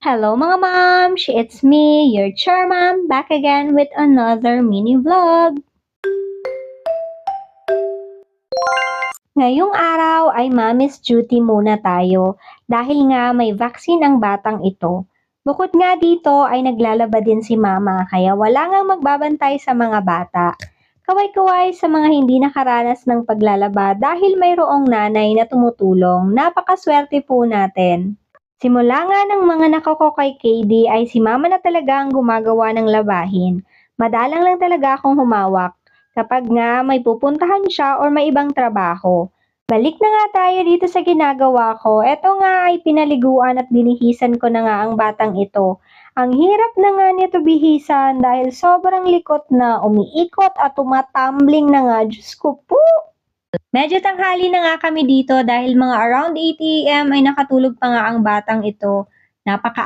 Hello mga moms! It's me, your chair mom, back again with another mini vlog. Ngayong araw ay mommy's duty muna tayo dahil nga may vaccine ang batang ito. Bukod nga dito ay naglalaba din si mama kaya wala ngang magbabantay sa mga bata. Kaway-kaway sa mga hindi nakaranas ng paglalaba dahil mayroong nanay na tumutulong. Napakaswerte po natin. Simula nga ng mga nakako kay KD ay si mama na talaga ang gumagawa ng labahin. Madalang lang talaga akong humawak kapag nga may pupuntahan siya or may ibang trabaho. Balik na nga tayo dito sa ginagawa ko. Eto nga ay pinaliguan at binihisan ko na nga ang batang ito. Ang hirap na nga nito bihisan dahil sobrang likot na umiikot at tumatumbling na nga. Diyos ko po! Medyo tanghali na nga kami dito dahil mga around 8 AM ay nakatulog pa nga ang batang ito. Napaka